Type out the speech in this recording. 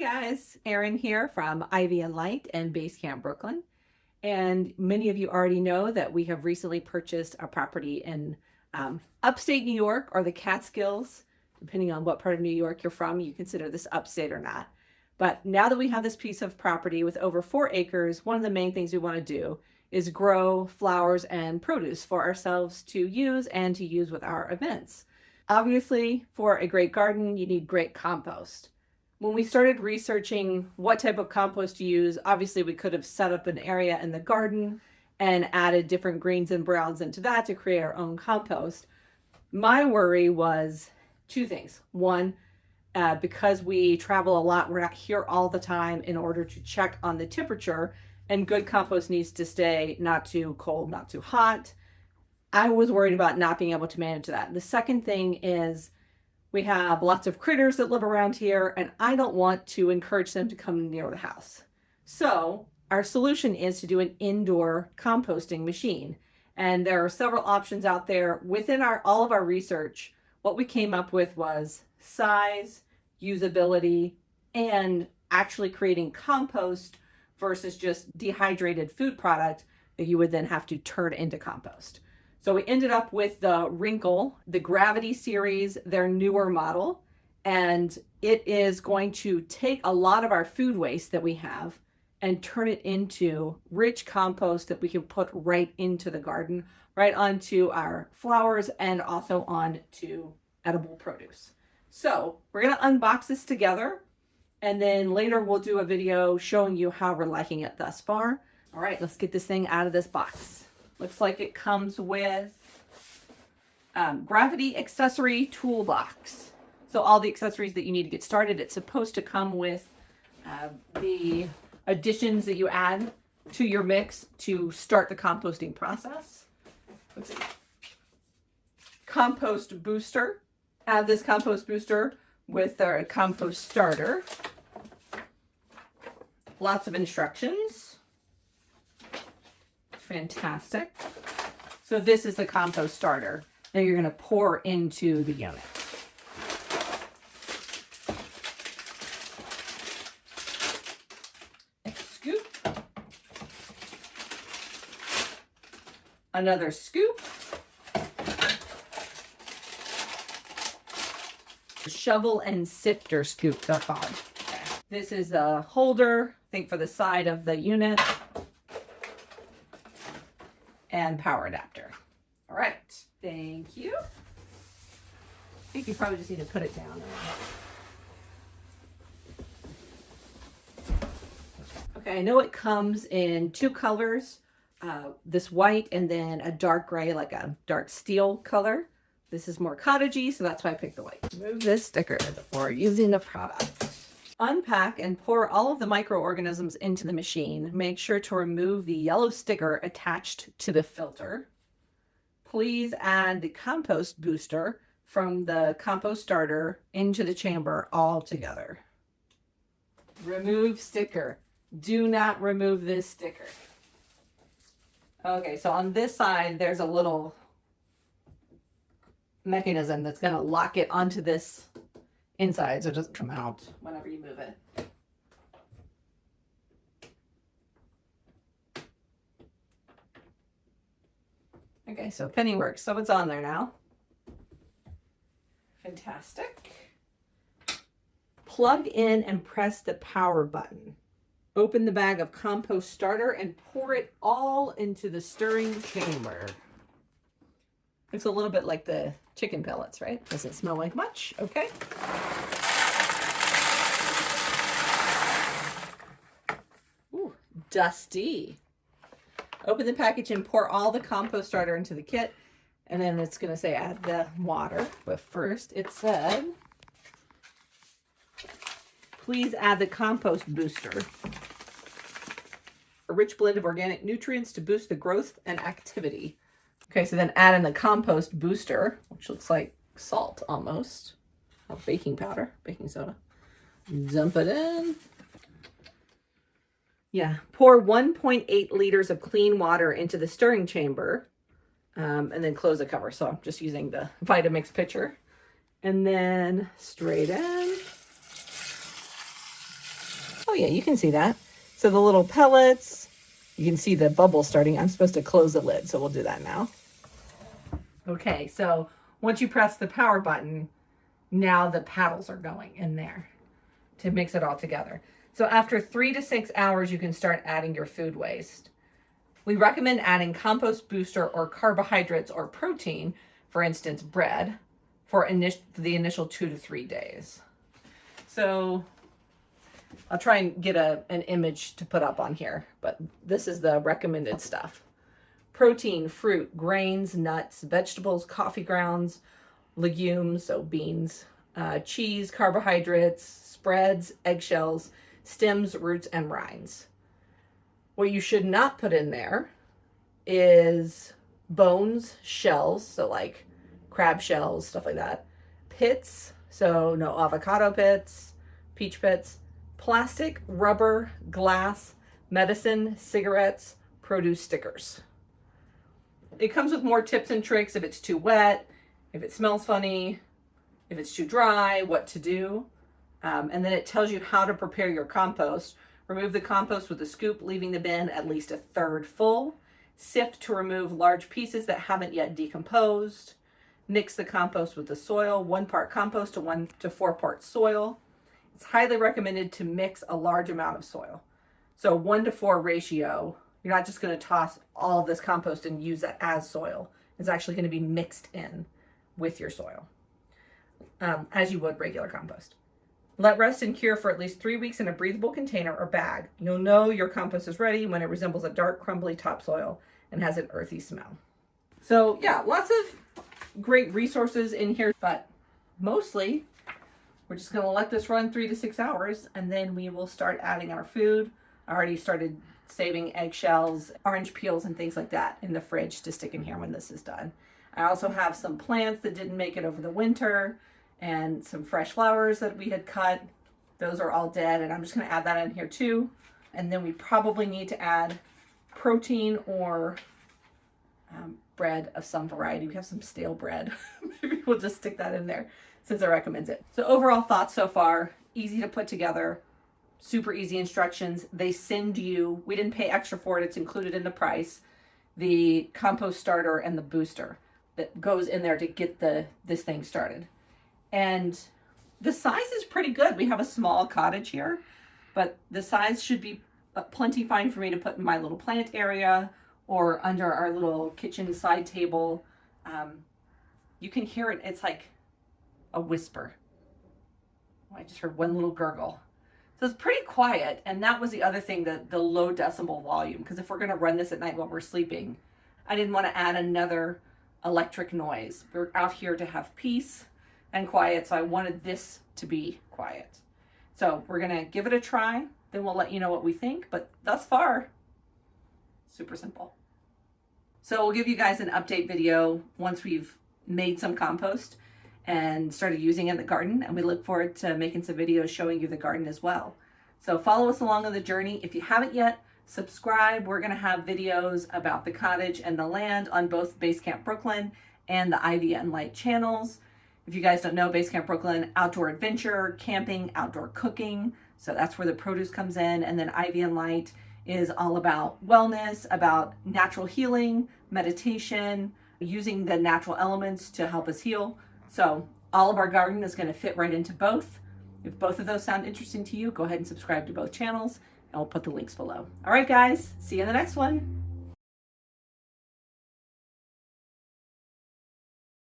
guys, Erin here from Ivy and Light and Basecamp, Brooklyn. And many of you already know that we have recently purchased a property in upstate New York or the Catskills. Depending on what part of New York you're from, you consider this upstate or not. But now that we have this piece of property with over 4 acres, one of the main things we want to do is grow flowers and produce for ourselves to use and to use with our events. Obviously, for a great garden, you need great compost. When we started researching what type of compost to use, obviously we could have set up an area in the garden and added different greens and browns into that to create our own compost. My worry was 2 things. One, because we travel a lot, we're not here all the time in order to check on the temperature, and good compost needs to stay not too cold, not too hot. I was worried about not being able to manage that. The second thing is we have lots of critters that live around here, and I don't want to encourage them to come near the house. So our solution is to do an indoor composting machine. And there are several options out there. Within all of our research, what we came up with was size, usability, and actually creating compost versus just dehydrated food product that you would then have to turn into compost. So we ended up with the Reencle, the Gravity series, their newer model, and it is going to take a lot of our food waste that we have and turn it into rich compost that we can put right into the garden, right onto our flowers and also onto edible produce. So we're gonna unbox this together, and then later we'll do a video showing you how we're liking it thus far. All right, let's get this thing out of this box. Looks like it comes with Gravity Accessory Toolbox. So all the accessories that you need to get started. It's supposed to come with the additions that you add to your mix to start the composting process. Let's see. Compost booster. Add this compost booster with our compost starter. Lots of instructions. Fantastic. So this is the compost starter that you're going to pour into the unit. A scoop. Another scoop. Shovel and sifter scoop, they're called. This is a holder, I think, for the side of the unit. And power adapter. All right, thank you. I think you probably just need to put it down. Okay, I know it comes in 2 colors, this white and then a dark gray, like a dark steel color. This is more cottagey, so that's why I picked the white. Remove this sticker before using the product. Unpack and pour all of the microorganisms into the machine. Make sure to remove the yellow sticker attached to the filter. Please add the compost booster from the compost starter into the chamber all together. Remove sticker. Do not remove this sticker. Okay, so on this side, there's a little mechanism that's going to lock it onto this inside so it doesn't come out whenever you move it. Okay, so penny works. So it's on there now. Fantastic. Plug in and press the power button. Open the bag of compost starter and pour it all into the stirring chamber. Looks a little bit like the chicken pellets, right? Doesn't smell like much. Okay. Ooh, dusty. Open the package and pour all the compost starter into the kit. And then it's going to say add the water. But first it said, please add the compost booster. A rich blend of organic nutrients to boost the growth and activity. Okay, so then add in the compost booster, which looks like salt almost. Oh, baking powder, baking soda. Dump it in. Yeah, pour 1.8 liters of clean water into the stirring chamber and then close the cover. So I'm just using the Vitamix pitcher. And then straight in. Oh yeah, you can see that. So the little pellets, you can see the bubbles starting. I'm supposed to close the lid, so we'll do that now. Okay, so once you press the power button, now the paddles are going in there to mix it all together. So after 3 to 6 hours, you can start adding your food waste. We recommend adding compost booster or carbohydrates or protein, for instance, bread, for the initial 2 to 3 days. So I'll try and get an image to put up on here, but this is the recommended stuff. Protein, fruit, grains, nuts, vegetables, coffee grounds, legumes, so beans, cheese, carbohydrates, spreads, eggshells, stems, roots, and rinds. What you should not put in there is bones, shells, so like crab shells, stuff like that, pits, so no avocado pits, peach pits, plastic, rubber, glass, medicine, cigarettes, produce stickers. It comes with more tips and tricks if it's too wet, if it smells funny, if it's too dry, what to do. And then it tells you how to prepare your compost. Remove the compost with a scoop, leaving the bin at least a third full. Sift to remove large pieces that haven't yet decomposed. Mix the compost with the soil, 1 part compost to 1 to 4 parts soil. It's highly recommended to mix a large amount of soil. So 1 to 4 ratio. You're not just going to toss all of this compost and use that as soil. It's actually going to be mixed in with your soil, as you would regular compost. Let rest and cure for at least 3 weeks in a breathable container or bag. You'll know your compost is ready when it resembles a dark, crumbly topsoil and has an earthy smell. So yeah, lots of great resources in here, but mostly we're just going to let this run 3 to 6 hours, and then we will start adding our food. I already started saving eggshells, orange peels, and things like that in the fridge to stick in here when this is done. I also have some plants that didn't make it over the winter and some fresh flowers that we had cut. Those are all dead, and I'm just going to add that in here too. And then we probably need to add protein or bread of some variety. We have some stale bread. Maybe we'll just stick that in there since it recommends it. So overall thoughts so far, easy to put together, super easy instructions. They send you, we didn't pay extra for it, it's included in the price, the compost starter and the booster that goes in there to get this thing started. And the size is pretty good. We have a small cottage here, but the size should be plenty fine for me to put in my little plant area or under our little kitchen side table. You can hear it. It's like a whisper. Oh, I just heard one little gurgle. So it's pretty quiet. And that was the other thing, the low decibel volume. Because if we're going to run this at night while we're sleeping, I didn't want to add another electric noise. We're out here to have peace and quiet, so I wanted this to be quiet. So we're gonna give it a try, then we'll let you know what we think, but thus far, super simple. So we'll give you guys an update video once we've made some compost and started using it in the garden, and we look forward to making some videos showing you the garden as well. So follow us along on the journey. If you haven't yet, subscribe. We're gonna have videos about the cottage and the land on both Basecamp Brooklyn and the Ivy and Light channels. If you guys don't know, Basecamp Brooklyn, outdoor adventure, camping, outdoor cooking. So that's where the produce comes in. And then Ivy and Light is all about wellness, about natural healing, meditation, using the natural elements to help us heal. So all of our garden is going to fit right into both. If both of those sound interesting to you, go ahead and subscribe to both channels, and we'll put the links below. All right, guys, see you in the next one.